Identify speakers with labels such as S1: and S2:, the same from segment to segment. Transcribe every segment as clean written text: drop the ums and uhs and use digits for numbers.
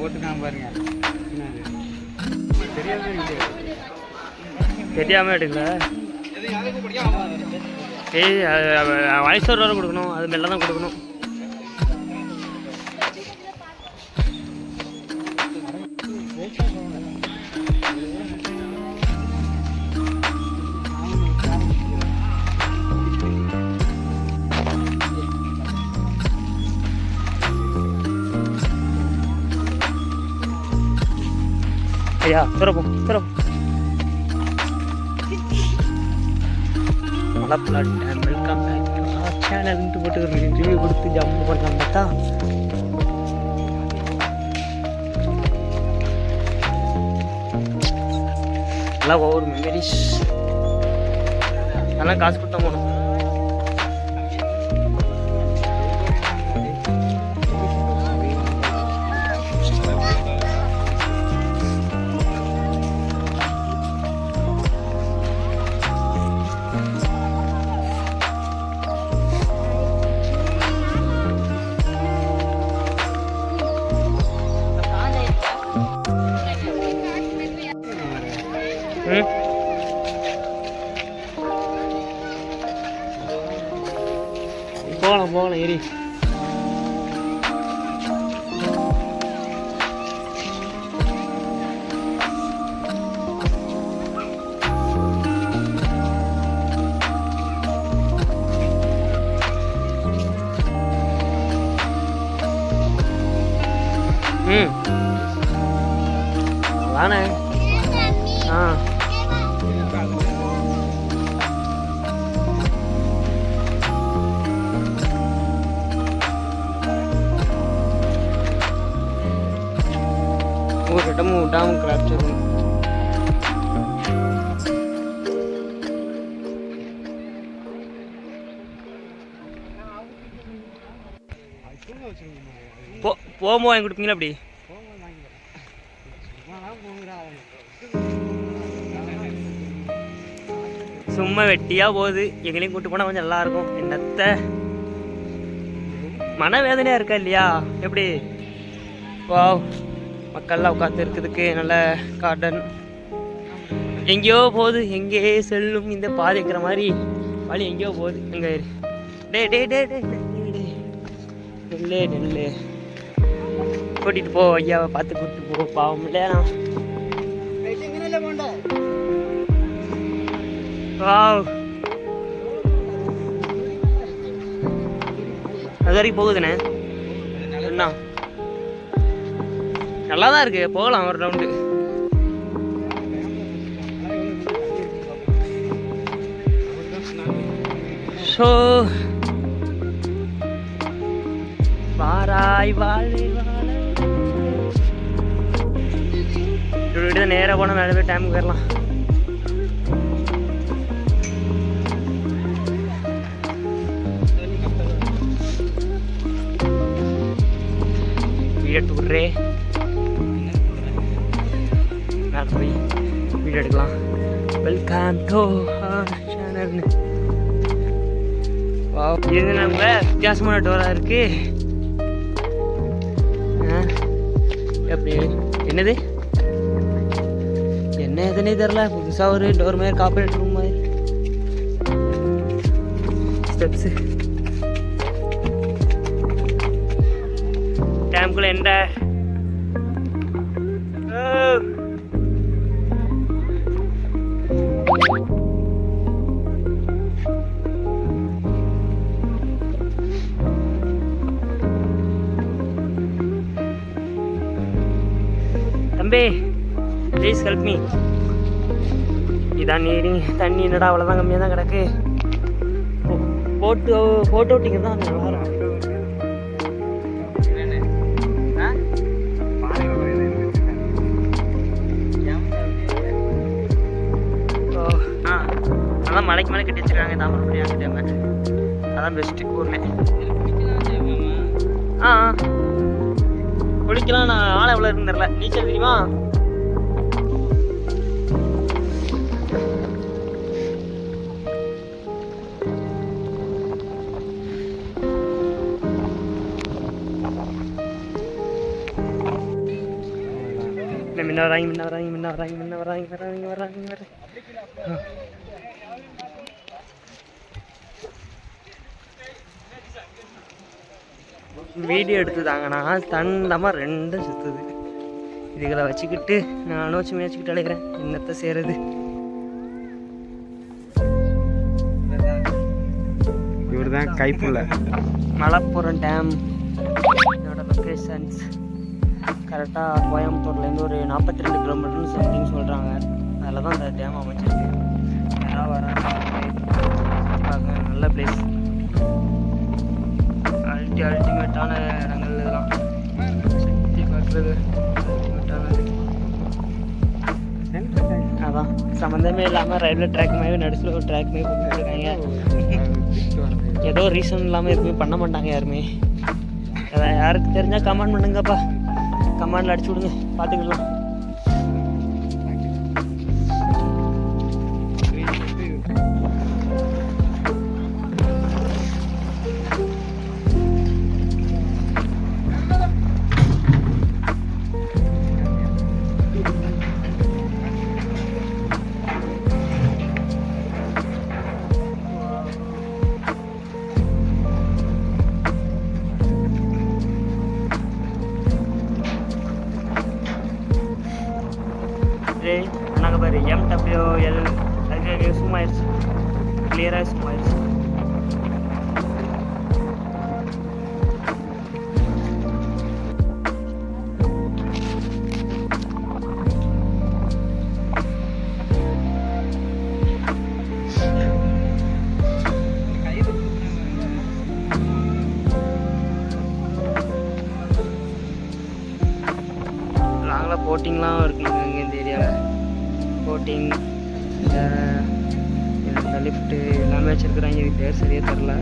S1: போட்டுக்காம பாருங்க.
S2: தெரியாம எடுக்கல. ஏய் வயசோர் வரை கொடுக்கணும், அது மெல்ல தான் கொடுக்கணும். ஐயா துறப்போம் துறப்போம். மலப்பலாட் டேம் வெல்கம் பேக் டு ஆர் சேனல்ன்ட்டு போட்டு ஒரு ரிவ்யூ கொடுத்து ஜம்ப் பண்ணலாம் பார்த்தா எல்லாம் ஒவ்வொரு மெமரிஸ். அதெல்லாம் காசு கொடுத்தா போகணும். போகலாம் போகலாம் ஏறி. வாண்ணே. ஒரு இடமும் விடாமல் கிராப்சர் பண்ணும். போகும்போது வாங்கி கொடுப்பீங்களா? அப்படி சும்மா வெட்டியாக போகுது. எங்களையும் கூப்பிட்டு போனால் கொஞ்சம் நல்லாயிருக்கும். என்னத்த மனவேதனையாக இருக்கா இல்லையா? எப்படி வா மக்கள்லாம் உட்காந்து இருக்கிறதுக்கு நல்ல கார்டன். எங்கேயோ போகுது, எங்கே செல்லும் இந்த பாதைக்கிற மாதிரி வழி எங்கேயோ போகுது. எங்கே டே டே டே டே நெல்லு நெல்லு கூட்டிகிட்டு போ, ஐயாவை பார்த்து கூட்டிட்டு போ. பாவம் இல்லையா? வாவ் அது வரைக்கும் போகுதுண்ணே. என்ன நல்லா தான் இருக்கு, போகலாம் ஒரு ரவுண்டு. ஸோ வாராய் வாழை வாழை இப்படி நேராக போனால் மேலே போய் டைமுக்கு போயிடலாம். வீடியோ டூர்ரே மேலே போய் வீடியோ எடுக்கலாம். Welcome to channel. இது நம்ம வித்தியாசமான டோராக இருக்கு. எப்படி என்னது என்ன எதுனே தெரில. புதுசாக ஒரு டோர் மாதிரி கார்பரேட் ரூம் மாதிரி ஸ்டெப்ஸு. டேம்குள்ள எந்த தம்பி ப்ளீஸ் ஹெல்ப் மீ. இதான் நீரி தண்ணி என்னடா அவ்வளோதான் கம்மியாக தான் கிடக்கு. போட்டோ விட்டிங்க தான் நல்லா. அதான் மலைக்கு மேலே கட்டி வச்சுருக்காங்க தாமரப்படி ஆகிட்டாம. அதான் பெஸ்ட்டு ஊரில். குளிக்கலாம். நான் ஆளை எவ்வளோ இருக்குன்னு தெரில. நீச்சல் தெரியுமா? முன்ன வராங்க. வீடியோ எடுத்துதாங்கண்ணா தண்டமாக ரெண்டும் சுற்றுது. இதுகளை வச்சுக்கிட்டு நானும் வச்சு மேய்ச்சிக்கிட்டு அழைக்கிறேன். என்னத்தை செய்கிறது?
S1: இவர் தான் கைப்புள்ள.
S2: மலப்புரம் டேம் என்னோட லொக்கேஷன்ஸ் கரெக்டாக கோயம்புத்தூர்லேருந்து ஒரு 42 கிலோமீட்டர்னு சம்திங் சொல்கிறாங்க. அதில் தான் அந்த டேம் அமைச்சிருக்கு. யாராவது வராங்க பார்க்க நல்ல பிளேஸ். அல்டிமேட்டான இடங்கள் இதெல்லாம் சுற்றி பார்க்குறது அல்டிமேட்டானது. அதான் சம்மந்தமே இல்லாமல் ரயில்வே ட்ராக் மாதிரி நடுசில் ஒரு ட்ராக் மாதிரி போட்டுருக்காங்க. ஏதோ ரீசன் இல்லாமல் எதுவுமே பண்ண மாட்டாங்க யாருமே. அதான் யாருக்கு தெரிஞ்சால் கமெண்ட் பண்ணுங்கப்பா. கமெண்டில் அடிச்சு விடுங்க, பார்த்துக்கலாம். நாங்கள் பாரு MWL அதுக்கு சும்மா ஆயிடுச்சு, கிளியராக சும்மா ஆயிடுச்சு. நாங்களாம் போட்டிங்லாம் இருக்குங்க இங்கே இந்த ஏரியாவில். போட்டிங் இந்த லிஃப்ட்டு எல்லாமே வச்சுருக்குறாங்க. இது பேர் சரியாக தெரில.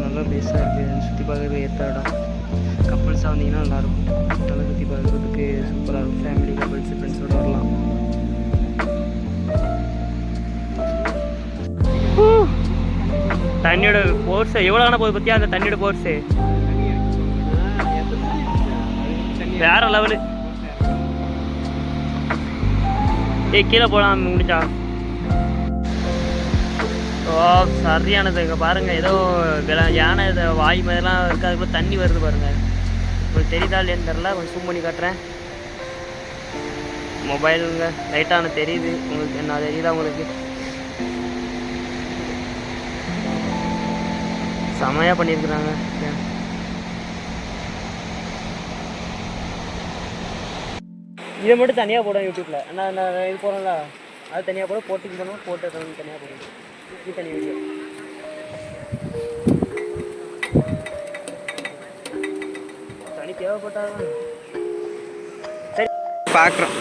S2: நல்ல பிளேஸாக இருக்குது, சுற்றி பார்க்குறது ஏற்ற இடம். கப்புள்ஸாக வந்தீங்கன்னா நல்லாயிருக்கும். நல்லா சுற்றி பார்க்குறதுக்கு சூப்பராக இருக்கும். ஃபேமிலி கப்புள்ஸ் ஃப்ரெண்ட்ஸோடு வரலாம். தண்ணியோட ஃபோர்ஸு எவ்வளோ ஆனால் போகுது பற்றியா? அந்த தண்ணியோட ஃபோர்ஸு வேற லெவலு. கீழே போகலாம் முடிஞ்சா. ஓ சரியானது. இங்கே பாருங்கள், ஏதோ யானை இதை வாய் மாதிரிலாம் இருக்குது. அதுக்குள்ளே தண்ணி வருது பாருங்கள். உங்களுக்கு தெரியுதா இல்லையான்னு தெரில. கொஞ்சம் ஜூம் பண்ணி காட்டுறேன். மொபைலுங்க லைட்டான தெரியுது உங்களுக்கு. என்ன தெரியுதா உங்களுக்கு? செமையாக பண்ணியிருக்கிறாங்க. இதை மட்டும் தனியாக போடும் யூடியூப்பில். நான் இது போகிறேன்ல, அது தனியாக போட, போட்டிங் பண்ணுவோம், போட்டு தனியாக போடுவோம். இது தனி வீடியோ. தனி தேவைப்பட்டாதான் சரி பார்க்குறோம்.